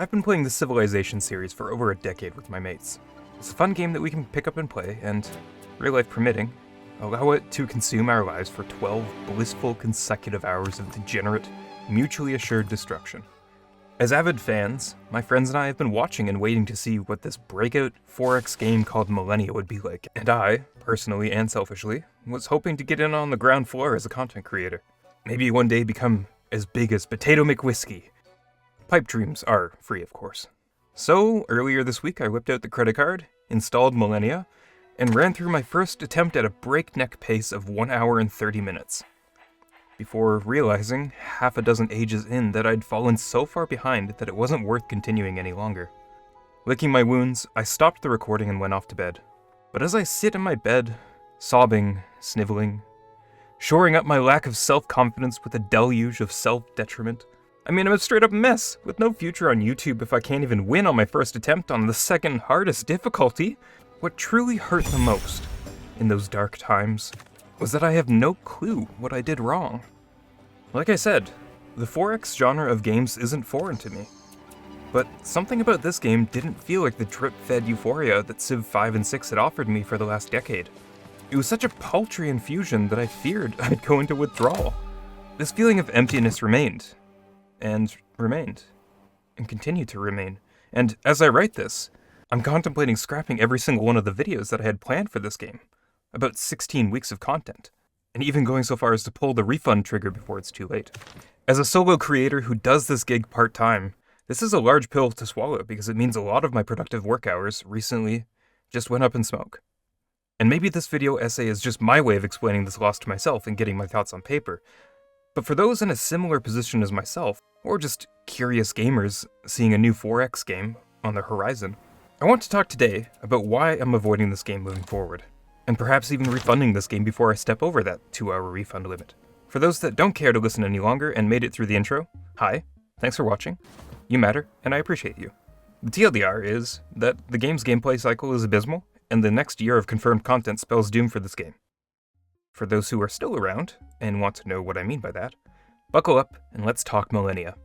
I've been playing the Civilization series for over a decade with my mates. It's a fun game that we can pick up and play, and, real life permitting, allow it to consume our lives for 12 blissful consecutive hours of degenerate, mutually assured destruction. As avid fans, my friends and I have been watching and waiting to see what this breakout 4X game called Millennia would be like, and I, personally and selfishly, was hoping to get in on the ground floor as a content creator. Maybe one day become as big as Potato McWhiskey. Pipe dreams are free, of course. So, earlier this week I whipped out the credit card, installed Millennia, and ran through my first attempt at a breakneck pace of 1 hour and 30 minutes. Before realizing, half a dozen ages in, that I'd fallen so far behind that it wasn't worth continuing any longer. Licking my wounds, I stopped the recording and went off to bed. But as I sit in my bed, sobbing, sniveling, shoring up my lack of self-confidence with a deluge of self-detriment, I'm a straight up mess, with no future on YouTube if I can't even win on my first attempt on the second hardest difficulty. What truly hurt the most, in those dark times, was that I have no clue what I did wrong. Like I said, the 4X genre of games isn't foreign to me. But something about this game didn't feel like the drip-fed euphoria that Civ 5 and 6 had offered me for the last decade. It was such a paltry infusion that I feared I'd go into withdrawal. This feeling of emptiness remained, and continued to remain. And as I write this, I'm contemplating scrapping every single one of the videos that I had planned for this game. About 16 weeks of content. And even going so far as to pull the refund trigger before it's too late. As a solo creator who does this gig part-time, this is a large pill to swallow because it means a lot of my productive work hours recently just went up in smoke. And maybe this video essay is just my way of explaining this loss to myself and getting my thoughts on paper. But for those in a similar position as myself, or just curious gamers seeing a new 4X game on the horizon, I want to talk today about why I'm avoiding this game moving forward, and perhaps even refunding this game before I step over that 2-hour refund limit. For those that don't care to listen any longer and made it through the intro, hi, thanks for watching. You matter, and I appreciate you. The TLDR is that the game's gameplay cycle is abysmal, and the next year of confirmed content spells doom for this game. For those who are still around, and want to know what I mean by that, buckle up and let's talk Millennia.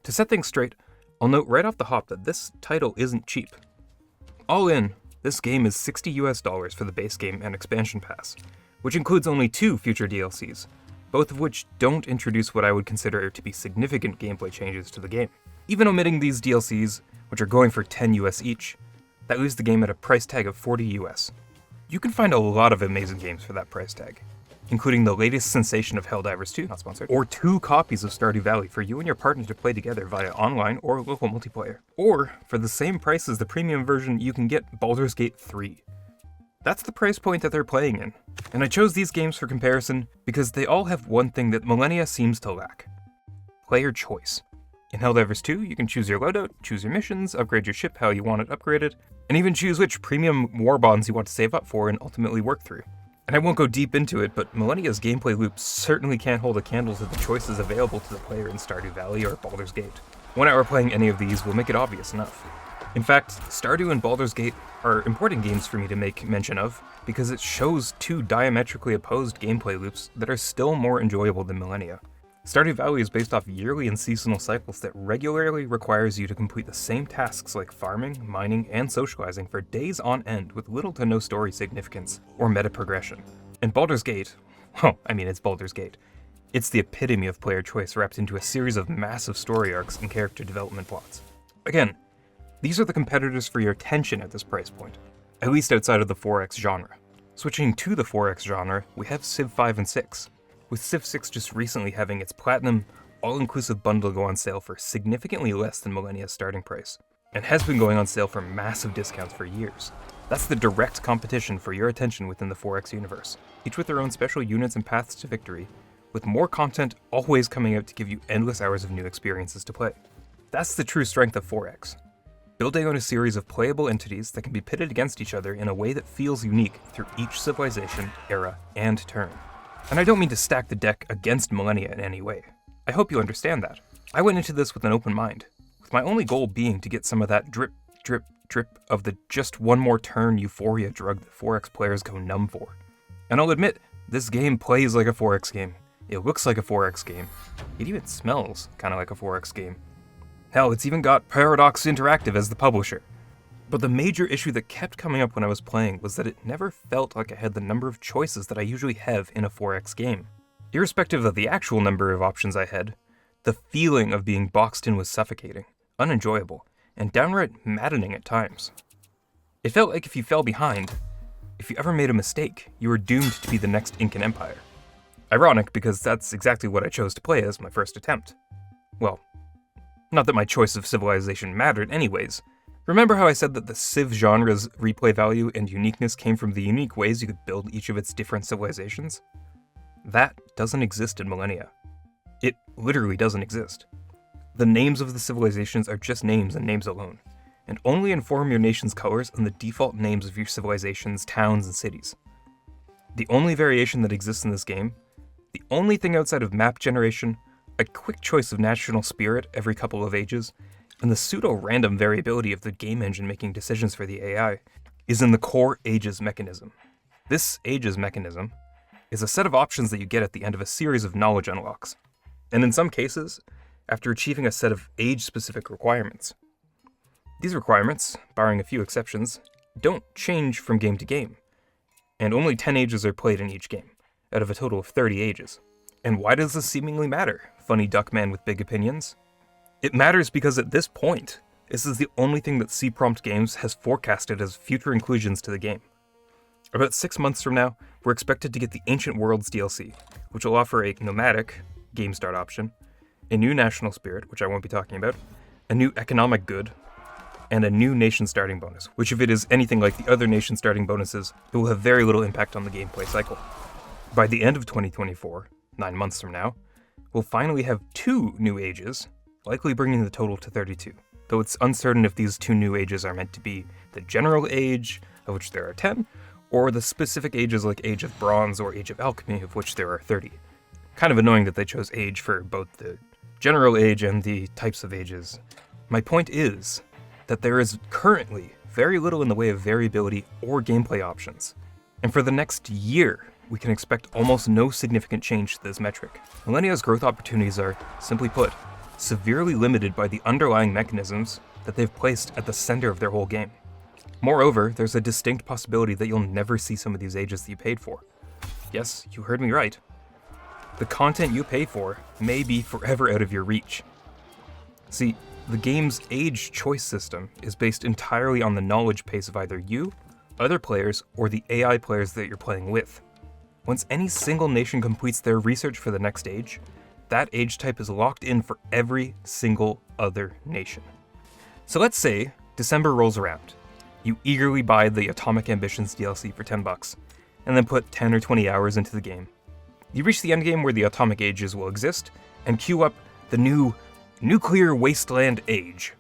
To set things straight, I'll note right off the hop that this title isn't cheap. All in, this game is $60 for the base game and expansion pass, which includes only 2 future DLCs, both of which don't introduce what I would consider to be significant gameplay changes to the game. Even omitting these DLCs, which are going for $10 US each, that leaves the game at a price tag of $40 US. You can find a lot of amazing games for that price tag, including the latest sensation of Helldivers 2, not sponsored, or 2 copies of Stardew Valley for you and your partner to play together via online or local multiplayer. Or, for the same price as the premium version, you can get Baldur's Gate 3. That's the price point that they're playing in. And I chose these games for comparison because they all have one thing that Millennia seems to lack: player choice. In Helldivers 2, you can choose your loadout, choose your missions, upgrade your ship how you want it upgraded, and even choose which premium war bonds you want to save up for and ultimately work through. And I won't go deep into it, but Millennia's gameplay loop certainly can't hold a candle to the choices available to the player in Stardew Valley or Baldur's Gate. 1 hour playing any of these will make it obvious enough. In fact, Stardew and Baldur's Gate are important games for me to make mention of, because it shows 2 diametrically opposed gameplay loops that are still more enjoyable than Millennia. Stardew Valley is based off yearly and seasonal cycles that regularly requires you to complete the same tasks like farming, mining, and socializing for days on end with little to no story significance or meta progression. And Baldur's Gate, it's Baldur's Gate. It's the epitome of player choice wrapped into a series of massive story arcs and character development plots. Again, these are the competitors for your attention at this price point, at least outside of the 4X genre. Switching to the 4X genre, we have Civ 5 and 6. With Civ 6 just recently having its platinum, all-inclusive bundle go on sale for significantly less than Millennia's starting price, and has been going on sale for massive discounts for years. That's the direct competition for your attention within the 4X universe, each with their own special units and paths to victory, with more content always coming out to give you endless hours of new experiences to play. That's the true strength of 4X, building on a series of playable entities that can be pitted against each other in a way that feels unique through each civilization, era, and turn. And I don't mean to stack the deck against Millennia in any way. I hope you understand that. I went into this with an open mind, with my only goal being to get some of that drip, drip, drip of the just one more turn euphoria drug that 4X players go numb for. And I'll admit, this game plays like a 4X game. It looks like a 4X game. It even smells kind of like a 4X game. Hell, it's even got Paradox Interactive as the publisher. But the major issue that kept coming up when I was playing was that it never felt like I had the number of choices that I usually have in a 4X game. Irrespective of the actual number of options I had, the feeling of being boxed in was suffocating, unenjoyable, and downright maddening at times. It felt like if you fell behind, if you ever made a mistake, you were doomed to be the next Incan Empire. Ironic, because that's exactly what I chose to play as my first attempt. Well, not that my choice of civilization mattered anyways. Remember how I said that the Civ genre's replay value and uniqueness came from the unique ways you could build each of its different civilizations? That doesn't exist in Millennia. It literally doesn't exist. The names of the civilizations are just names and names alone, and only inform your nation's colors and the default names of your civilization's towns and cities. The only variation that exists in this game, the only thing outside of map generation, a quick choice of national spirit every couple of ages, and the pseudo-random variability of the game engine making decisions for the AI, is in the core ages mechanism. This ages mechanism is a set of options that you get at the end of a series of knowledge unlocks, and in some cases, after achieving a set of age-specific requirements. These requirements, barring a few exceptions, don't change from game to game, and only 10 ages are played in each game, out of a total of 30 ages. And why does this seemingly matter, funny duck man with big opinions? It matters because at this point, this is the only thing that C-Prompt Games has forecasted as future inclusions to the game. About 6 months from now, we're expected to get the Ancient Worlds DLC, which will offer a nomadic game start option, a new national spirit, which I won't be talking about, a new economic good, and a new nation starting bonus, which if it is anything like the other nation starting bonuses, it will have very little impact on the gameplay cycle. By the end of 2024, 9 months from now, we'll finally have 2 new ages, likely bringing the total to 32, though it's uncertain if these 2 new ages are meant to be the general age, of which there are 10, or the specific ages like Age of Bronze or Age of Alchemy, of which there are 30. Kind of annoying that they chose age for both the general age and the types of ages. My point is that there is currently very little in the way of variability or gameplay options, and for the next year, we can expect almost no significant change to this metric. Millennia's growth opportunities are, simply put, severely limited by the underlying mechanisms that they've placed at the center of their whole game. Moreover, there's a distinct possibility that you'll never see some of these ages that you paid for. Yes, you heard me right. The content you pay for may be forever out of your reach. See, the game's age choice system is based entirely on the knowledge pace of either you, other players, or the AI players that you're playing with. Once any single nation completes their research for the next age, that age type is locked in for every single other nation. So let's say December rolls around. You eagerly buy the Atomic Ambitions DLC for $10, and then put 10 or 20 hours into the game. You reach the endgame where the atomic ages will exist, and queue up the new Nuclear Wasteland Age.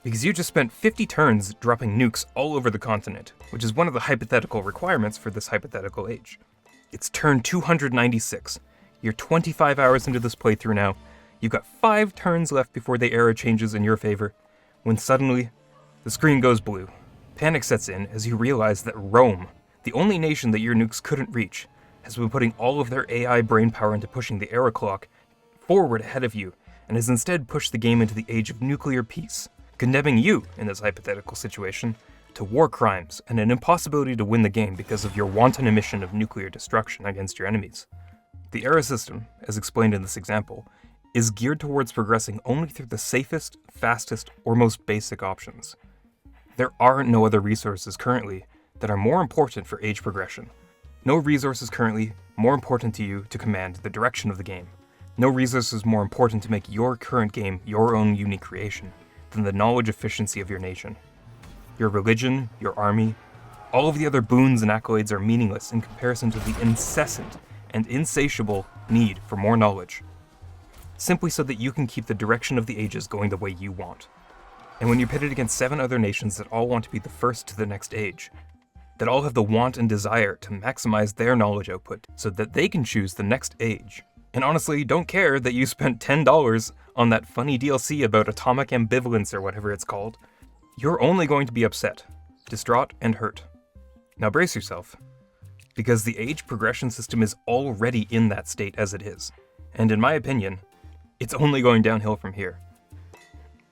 Because you just spent 50 turns dropping nukes all over the continent, which is one of the hypothetical requirements for this hypothetical age. It's turn 296. You're 25 hours into this playthrough now. You've got 5 turns left before the era changes in your favor, when suddenly, the screen goes blue. Panic sets in as you realize that Rome, the only nation that your nukes couldn't reach, has been putting all of their AI brainpower into pushing the era clock forward ahead of you, and has instead pushed the game into the age of nuclear peace, condemning you, in this hypothetical situation, to war crimes and an impossibility to win the game because of your wanton emission of nuclear destruction against your enemies. The era system, as explained in this example, is geared towards progressing only through the safest, fastest, or most basic options. There are no other resources currently that are more important for age progression. No resources currently more important to you to command the direction of the game. No resources more important to make your current game your own unique creation than the knowledge efficiency of your nation. Your religion, your army, all of the other boons and accolades are meaningless in comparison to the incessant and insatiable need for more knowledge, simply so that you can keep the direction of the ages going the way you want. And when you're pitted against 7 other nations that all want to be the first to the next age, that all have the want and desire to maximize their knowledge output so that they can choose the next age, and honestly don't care that you spent $10 on that funny DLC about atomic ambivalence or whatever it's called, you're only going to be upset, distraught, and hurt. Now brace yourself, because the age progression system is already in that state as it is, and in my opinion, it's only going downhill from here.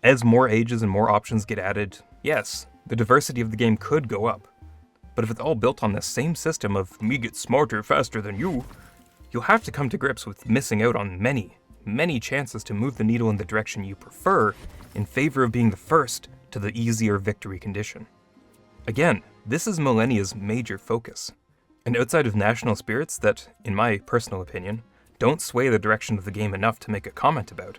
As more ages and more options get added, yes, the diversity of the game could go up. But if it's all built on the same system of me get smarter faster than you, you'll have to come to grips with missing out on many, many chances to move the needle in the direction you prefer in favor of being the first to the easier victory condition. Again, this is Millennia's major focus. And outside of national spirits that, in my personal opinion, don't sway the direction of the game enough to make a comment about,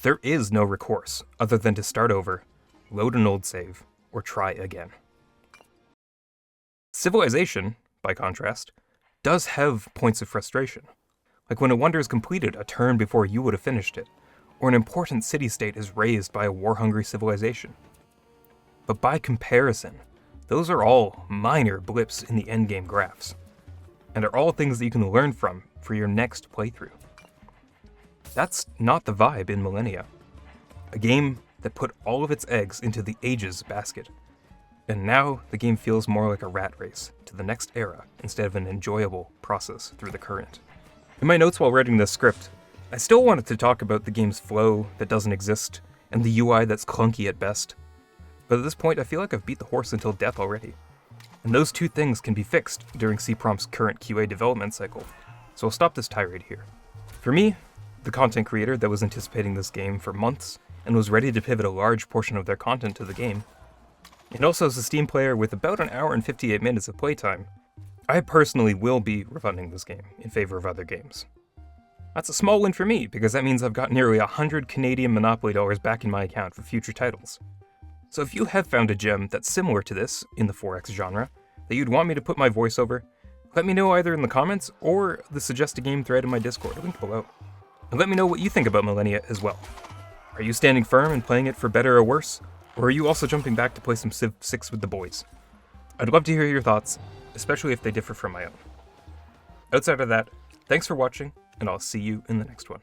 there is no recourse other than to start over, load an old save, or try again. Civilization, by contrast, does have points of frustration, like when a wonder is completed a turn before you would have finished it, or an important city-state is razed by a war-hungry civilization. But by comparison, those are all minor blips in the endgame graphs, and are all things that you can learn from for your next playthrough. That's not the vibe in Millennia, a game that put all of its eggs into the ages basket, and now the game feels more like a rat race to the next era instead of an enjoyable process through the current. In my notes while writing this script, I still wanted to talk about the game's flow that doesn't exist, and the UI that's clunky at best. But at this point, I feel like I've beat the horse until death already. And those two things can be fixed during CPROM's current QA development cycle, so I'll stop this tirade here. For me, the content creator that was anticipating this game for months and was ready to pivot a large portion of their content to the game, and also as a Steam player with about an hour and 58 minutes of playtime, I personally will be refunding this game in favor of other games. That's a small win for me, because that means I've got nearly 100 Canadian Monopoly dollars back in my account for future titles. So if you have found a gem that's similar to this in the 4X genre, that you'd want me to put my voice over, let me know either in the comments or the Suggest a Game thread in my Discord, linked below. And let me know what you think about Millennia as well. Are you standing firm and playing it for better or worse? Or are you also jumping back to play some Civ 6 with the boys? I'd love to hear your thoughts, especially if they differ from my own. Outside of that, thanks for watching, and I'll see you in the next one.